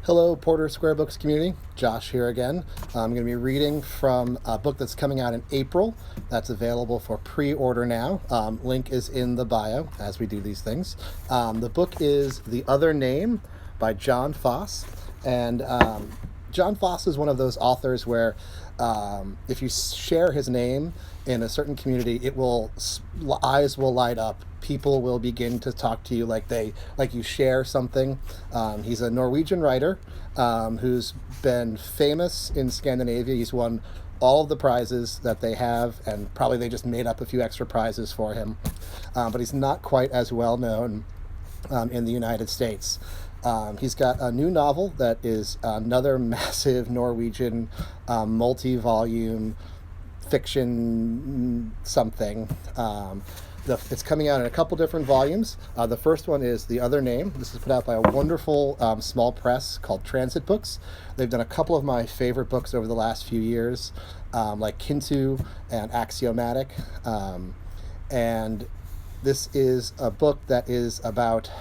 Hello, Porter Square Books community. Josh here again. I'm going to be reading from a book that's coming out in April. That's available for pre-order now. Link is in the bio as we do these things. The book is The Other Name by John Foss. And John Foss is one of those authors where if you share his name in a certain community, eyes will light up. People will begin to talk to you like you share something. He's a Norwegian writer who's been famous in Scandinavia. He's won all of the prizes that they have, and probably they just made up a few extra prizes for him. But he's not quite as well known in the United States. He's got a new novel that is another massive Norwegian multi-volume fiction something. It's coming out in a couple different volumes. The first one is The Other Name. This is put out by a wonderful small press called Transit Books. They've done a couple of my favorite books over the last few years, like Kintu and Axiomatic. And this is a book that is about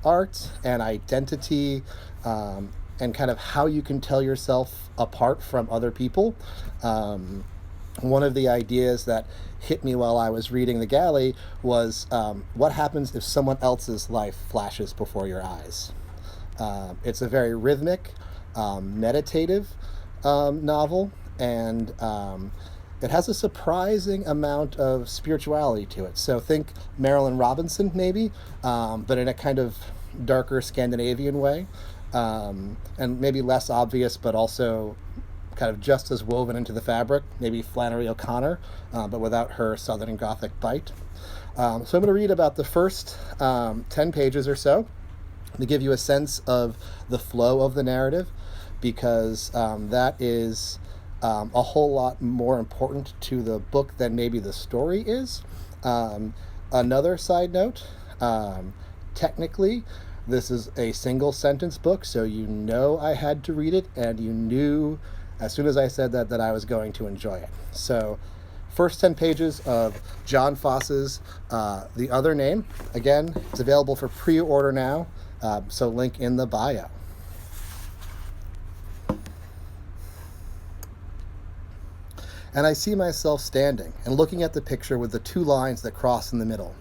art and identity, and kind of how you can tell yourself apart from other people. One of the ideas that hit me while I was reading The Galley was what happens if someone else's life flashes before your eyes. It's a very rhythmic, meditative novel, and it has a surprising amount of spirituality to it. So think Marilyn Robinson, maybe, but in a kind of darker Scandinavian way, and maybe less obvious, but also kind of just as woven into the fabric, maybe Flannery O'Connor, but without her Southern Gothic bite. So I'm going to read about the first 10 pages or so to give you a sense of the flow of the narrative, because that is a whole lot more important to the book than maybe the story is. Another side note, technically, this is a single sentence book, so you know I had to read it, and you knew as soon as I said that I was going to enjoy it. So first 10 pages of John Foss's The Other Name. Again, it's available for pre-order now, so link in the bio. And I see myself standing and looking at the picture with the two lines that cross in the middle.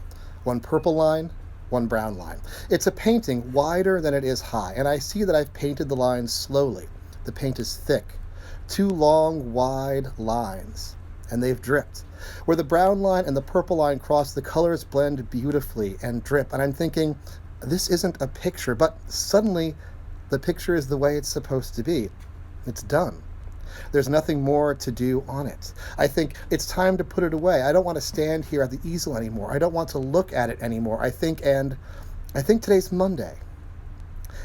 One purple line, one brown line. It's a painting wider than it is high, and I see that I've painted the lines slowly. The paint is thick. Two long, wide lines, and they've dripped. Where the brown line and the purple line cross, the colors blend beautifully and drip, and I'm thinking, this isn't a picture, but suddenly the picture is the way it's supposed to be. It's done. There's nothing more to do on it. I think it's time to put it away. I don't want to stand here at the easel anymore. I don't want to look at it anymore. I think today's Monday.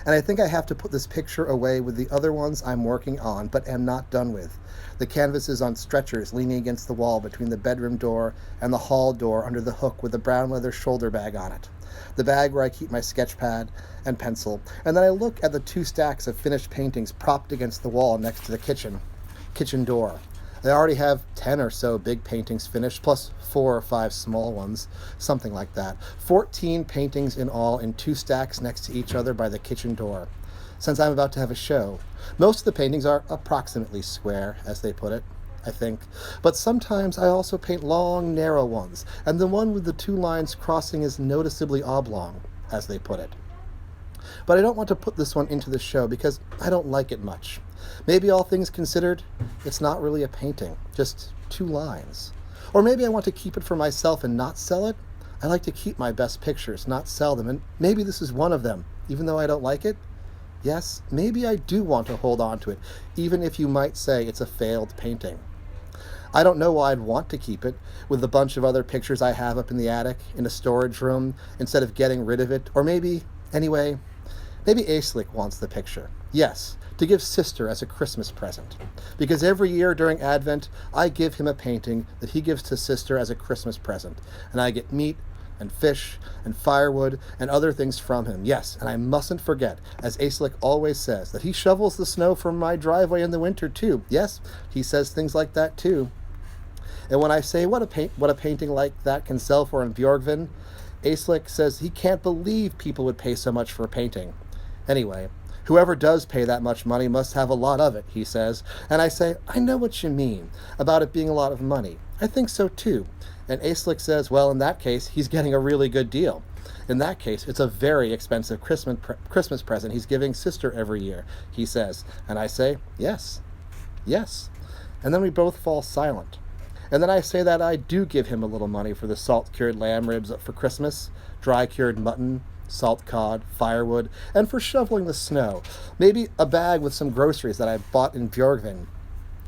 And I think I have to put this picture away with the other ones I'm working on, but am not done with. The canvases on stretchers leaning against the wall between the bedroom door and the hall door under the hook with a brown leather shoulder bag on it. The bag where I keep my sketch pad and pencil. And then I look at the two stacks of finished paintings propped against the wall next to the kitchen door. I already have 10 or so big paintings finished, plus 4 or 5 small ones, something like that. 14 paintings in all in 2 stacks next to each other by the kitchen door. Since I'm about to have a show, most of the paintings are approximately square, as they put it, I think. But sometimes I also paint long, narrow ones, and the one with the 2 lines crossing is noticeably oblong, as they put it. But I don't want to put this one into the show because I don't like it much. Maybe all things considered, it's not really a painting, just 2 lines. Or maybe I want to keep it for myself and not sell it. I like to keep my best pictures, not sell them, and maybe this is one of them, even though I don't like it. Yes, maybe I do want to hold on to it, even if you might say it's a failed painting. I don't know why I'd want to keep it, with a bunch of other pictures I have up in the attic, in a storage room, instead of getting rid of it. Or maybe Aislik wants the picture. Yes, to give Sister as a Christmas present. Because every year during Advent, I give him a painting that he gives to Sister as a Christmas present. And I get meat and fish and firewood and other things from him. Yes, and I mustn't forget, as Aislik always says, that he shovels the snow from my driveway in the winter too. Yes, he says things like that too. And when I say what a painting like that can sell for in Bjorgvin, Aislik says he can't believe people would pay so much for a painting. Anyway, Whoever does pay that much money must have a lot of it, he says. And I say, I know what you mean about it being a lot of money. I think so too. And Aisling says, well, in that case, he's getting a really good deal. In that case, it's a very expensive Christmas present he's giving sister every year, he says. And I say, yes, yes. And then we both fall silent. And then I say that I do give him a little money for the salt-cured lamb ribs for Christmas, dry-cured mutton, salt cod, firewood, and for shoveling the snow. Maybe a bag with some groceries that I bought in Bjorgvin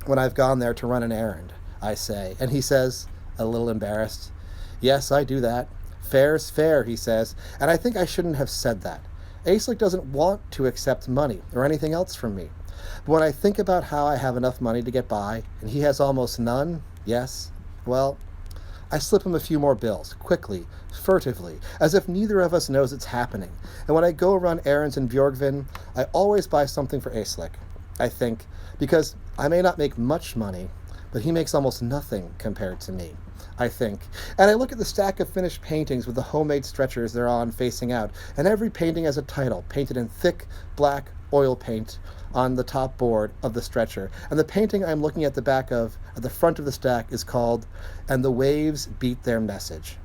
when I've gone there to run an errand, I say. And he says, a little embarrassed, yes, I do that. Fair's fair, he says, and I think I shouldn't have said that. Aisling doesn't want to accept money or anything else from me. But when I think about how I have enough money to get by, and he has almost none, yes, well, I slip him a few more bills, quickly, furtively, as if neither of us knows it's happening. And when I go run errands in Bjorgvin, I always buy something for Aisling, I think, because I may not make much money, but he makes almost nothing compared to me, I think. And I look at the stack of finished paintings with the homemade stretchers they're on facing out, and every painting has a title, painted in thick, black oil paint on the top board of the stretcher. And the painting I'm looking at the back of, at the front of the stack, is called And the Waves Beat Their Message.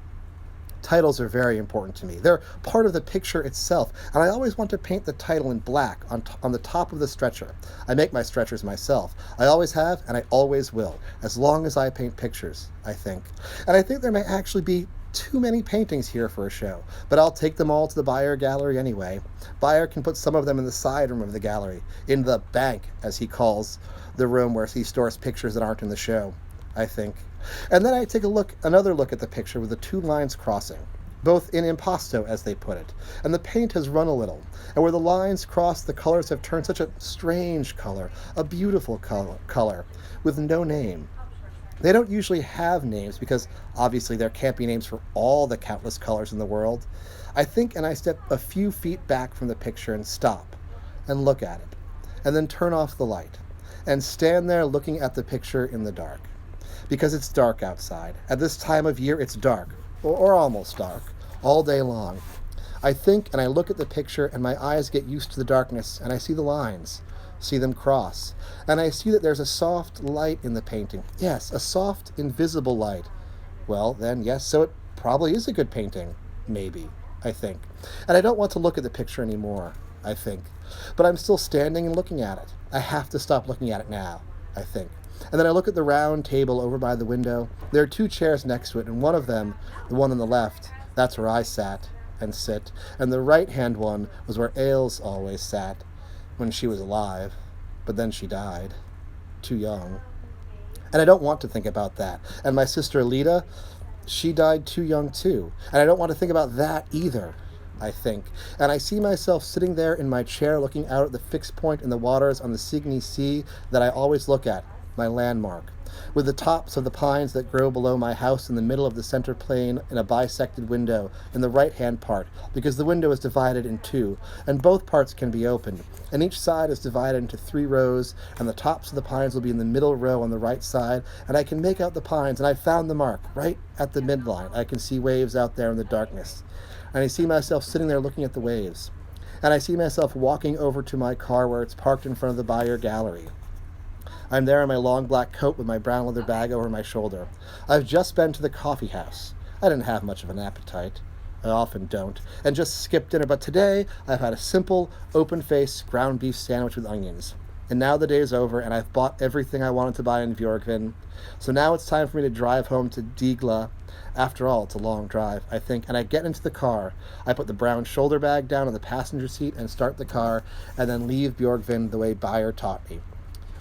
Titles are very important to me. They're part of the picture itself, and I always want to paint the title in black on the top of the stretcher. I make my stretchers myself. I always have, and I always will, as long as I paint pictures, I think. And I think there may actually be too many paintings here for a show, but I'll take them all to the Beyer Gallery anyway. Beyer can put some of them in the side room of the gallery, in the bank, as he calls the room where he stores pictures that aren't in the show, I think. And then I take another look at the picture with the two lines crossing, both in impasto, as they put it, and the paint has run a little, and where the lines cross, the colors have turned such a strange color, a beautiful color, with no name. They don't usually have names because obviously there can't be names for all the countless colors in the world. I think, and I step a few feet back from the picture and stop and look at it, and then turn off the light and stand there looking at the picture in the dark. Because it's dark outside. At this time of year, it's dark, or almost dark, all day long. I think and I look at the picture, and my eyes get used to the darkness, and I see the lines, see them cross, and I see that there's a soft light in the painting. Yes, a soft, invisible light. Well, then, yes, so it probably is a good painting. Maybe, I think. And I don't want to look at the picture anymore, I think. But I'm still standing and looking at it. I have to stop looking at it now, I think. And then I look at the round table over by the window. There are two chairs next to it, and one of them, the one on the left, that's where I sat and sit. And the right-hand one was where Ailes always sat when she was alive. But then she died, too young. And I don't want to think about that. And my sister Lita, she died too young too. And I don't want to think about that either, I think. And I see myself sitting there in my chair looking out at the fixed point in the waters on the Signe Sea that I always look at, my landmark, with the tops of the pines that grow below my house in the middle of the center plane in a bisected window in the right-hand part, because the window is divided in two, and both parts can be opened, and each side is divided into 3 rows, and the tops of the pines will be in the middle row on the right side, and I can make out the pines, and I found the mark, right at the midline. I can see waves out there in the darkness, and I see myself sitting there looking at the waves, and I see myself walking over to my car where it's parked in front of the Beyer Gallery. I'm there in my long black coat with my brown leather bag over my shoulder. I've just been to the coffee house. I didn't have much of an appetite. I often don't. And just skipped dinner. But today, I've had a simple, open-faced ground beef sandwich with onions. And now the day's over, and I've bought everything I wanted to buy in Bjorgvin. So now it's time for me to drive home to Digla. After all, it's a long drive, I think. And I get into the car. I put the brown shoulder bag down on the passenger seat and start the car, and then leave Bjorgvin the way Beyer taught me.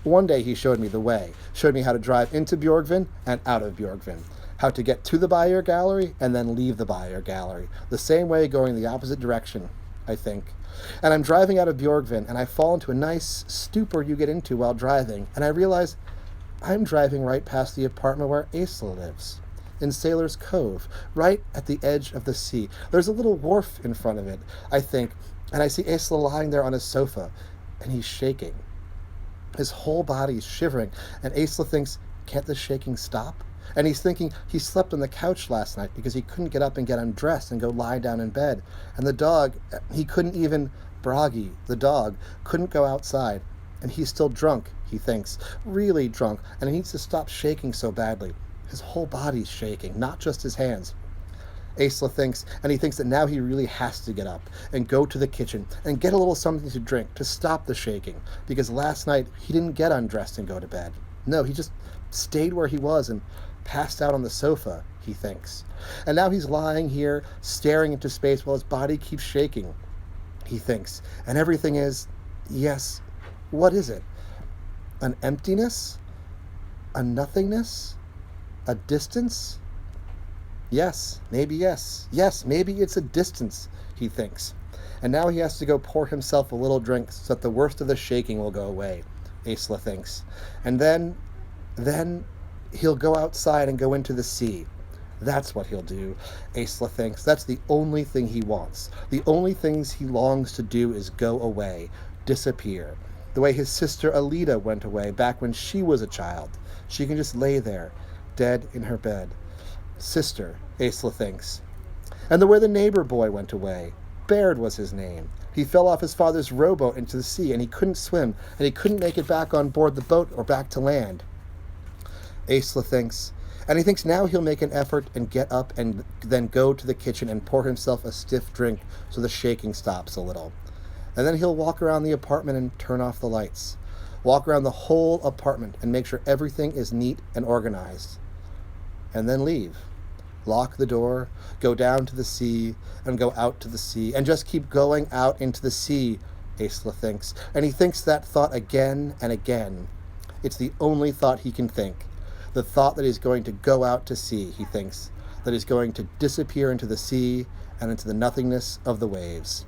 One day he showed me the way, showed me how to drive into Bjorgvin and out of Bjorgvin, how to get to the Beyer Gallery and then leave the Beyer Gallery, the same way going the opposite direction, I think. And I'm driving out of Bjorgvin, and I fall into a nice stupor you get into while driving, and I realize I'm driving right past the apartment where Aisling lives, in Sailor's Cove, right at the edge of the sea. There's a little wharf in front of it, I think, and I see Aisling lying there on his sofa, and he's shaking. His whole body is shivering, and Aisling thinks, can't this shaking stop? And he's thinking he slept on the couch last night because he couldn't get up and get undressed and go lie down in bed. And the dog, he couldn't even Bragi, the dog, couldn't go outside, and he's still drunk, he thinks, really drunk, and he needs to stop shaking so badly. His whole body's shaking, not just his hands. Aesla thinks, and he thinks that now he really has to get up and go to the kitchen and get a little something to drink to stop the shaking, because last night he didn't get undressed and go to bed. No, he just stayed where he was and passed out on the sofa, he thinks. And now he's lying here, staring into space while his body keeps shaking, he thinks. And everything is, yes, what is it? An emptiness? A nothingness? A distance? Yes, maybe yes. Yes, maybe it's a distance, he thinks. And now he has to go pour himself a little drink so that the worst of the shaking will go away, Aesla thinks. And then he'll go outside and go into the sea. That's what he'll do, Aesla thinks. That's the only thing he wants. The only things he longs to do is go away, disappear. The way his sister Alida went away back when she was a child. She can just lay there, dead in her bed. Sister, Aesla thinks. And the way the neighbor boy went away. Baird was his name. He fell off his father's rowboat into the sea, and he couldn't swim, and he couldn't make it back on board the boat or back to land. Aesla thinks. And he thinks now he'll make an effort and get up and then go to the kitchen and pour himself a stiff drink so the shaking stops a little. And then he'll walk around the apartment and turn off the lights. Walk around the whole apartment and make sure everything is neat and organized. And then leave. Lock the door, go down to the sea, and go out to the sea, and just keep going out into the sea, Aesla thinks. And he thinks that thought again and again. It's the only thought he can think. The thought that he's going to go out to sea, he thinks. That he's going to disappear into the sea and into the nothingness of the waves.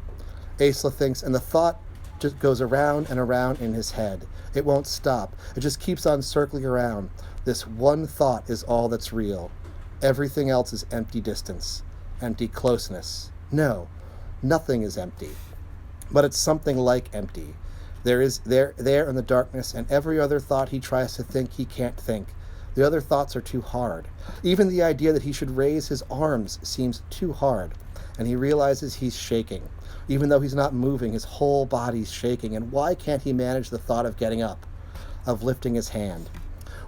Aesla thinks, and the thought just goes around and around in his head. It won't stop. It just keeps on circling around. This one thought is all that's real. Everything else is empty distance, empty closeness. No, nothing is empty. But it's something like empty. There in the darkness, and every other thought he tries to think he can't think. The other thoughts are too hard. Even the idea that he should raise his arms seems too hard, and he realizes he's shaking. Even though he's not moving, his whole body's shaking, and why can't he manage the thought of getting up, of lifting his hand?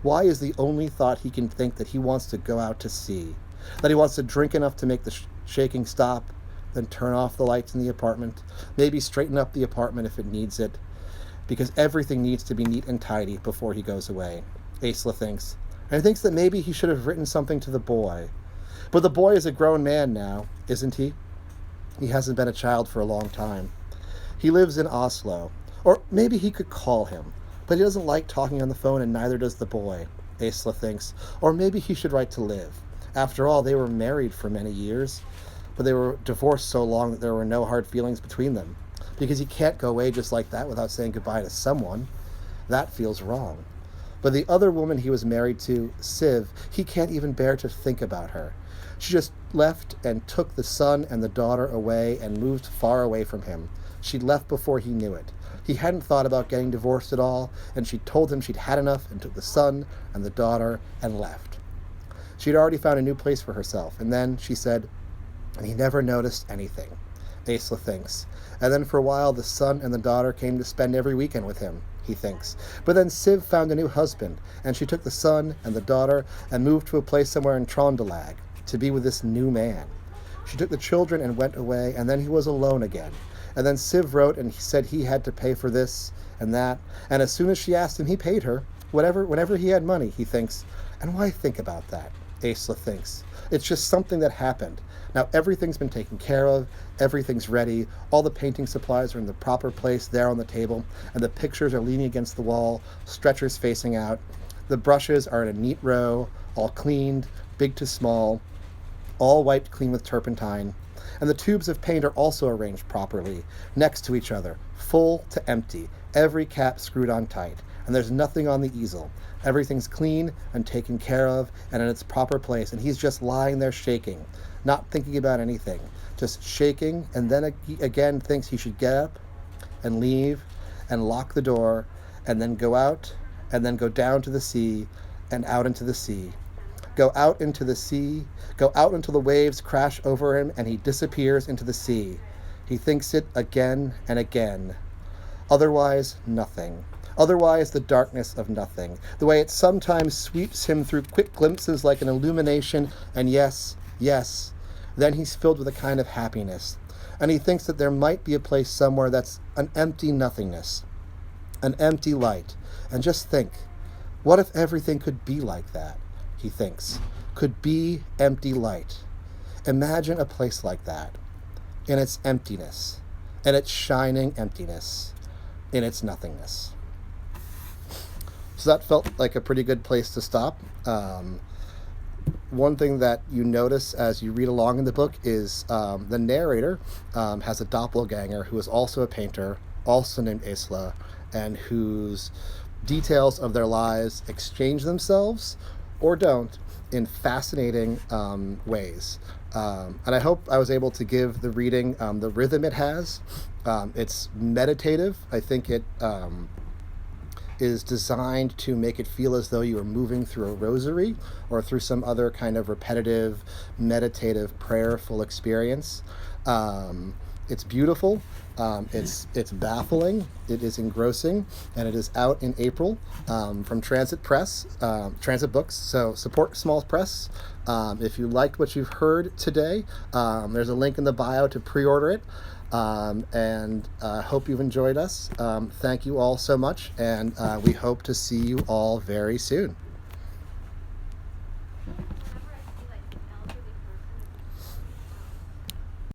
Why is the only thought he can think that he wants to go out to sea, that he wants to drink enough to make the shaking stop, then turn off the lights in the apartment, maybe straighten up the apartment if it needs it, because everything needs to be neat and tidy before he goes away, Aesla thinks. And he thinks that maybe he should have written something to the boy. But the boy is a grown man now, isn't he? He hasn't been a child for a long time. He lives in Oslo, or maybe he could call him. But he doesn't like talking on the phone, and neither does the boy, Aesla thinks. Or maybe he should write to Liv. After all, they were married for many years, but they were divorced so long that there were no hard feelings between them. Because he can't go away just like that without saying goodbye to someone. That feels wrong. But the other woman he was married to, Siv, he can't even bear to think about her. She just left and took the son and the daughter away and moved far away from him. She left before he knew it. He hadn't thought about getting divorced at all, and she told him she'd had enough and took the son and the daughter and left. She'd already found a new place for herself, and then, she said, and he never noticed anything, Aesla thinks. And then for a while the son and the daughter came to spend every weekend with him, he thinks. But then Siv found a new husband, and she took the son and the daughter and moved to a place somewhere in Trondelag to be with this new man. She took the children and went away, and then he was alone again. And then Siv wrote and he said he had to pay for this and that. And as soon as she asked him, he paid her. Whenever he had money, he thinks. And why think about that? Aesla thinks. It's just something that happened. Now everything's been taken care of. Everything's ready. All the painting supplies are in the proper place there on the table. And the pictures are leaning against the wall, stretchers facing out. The brushes are in a neat row, all cleaned, big to small, all wiped clean with turpentine. And the tubes of paint are also arranged properly, next to each other, full to empty, every cap screwed on tight, and there's nothing on the easel. Everything's clean and taken care of and in its proper place, and he's just lying there shaking, not thinking about anything, just shaking, and then again thinks he should get up and leave and lock the door and then go out and then go down to the sea and out into the sea. Go out into the sea, go out until the waves crash over him and he disappears into the sea. He thinks it again and again. Otherwise, nothing. Otherwise, the darkness of nothing. The way it sometimes sweeps him through quick glimpses like an illumination, and yes, yes, then he's filled with a kind of happiness. And he thinks that there might be a place somewhere that's an empty nothingness, an empty light. And just think, what if everything could be like that? He thinks, could be empty light. Imagine a place like that, in its emptiness, in its shining emptiness, in its nothingness. So that felt like a pretty good place to stop. One thing that you notice as you read along in the book is the narrator has a doppelganger who is also a painter, also named Isla, and whose details of their lives exchange themselves or don't in fascinating ways. And I hope I was able to give the reading the rhythm it has. It's meditative. I think it is designed to make it feel as though you are moving through a rosary or through some other kind of repetitive, meditative, prayerful experience. It's beautiful. It's baffling. It is engrossing, and it is out in April from Transit Press, Transit Books. So support small press. If you liked what you've heard today, there's a link in the bio to pre-order it. And hope you've enjoyed us. Thank you all so much, and we hope to see you all very soon.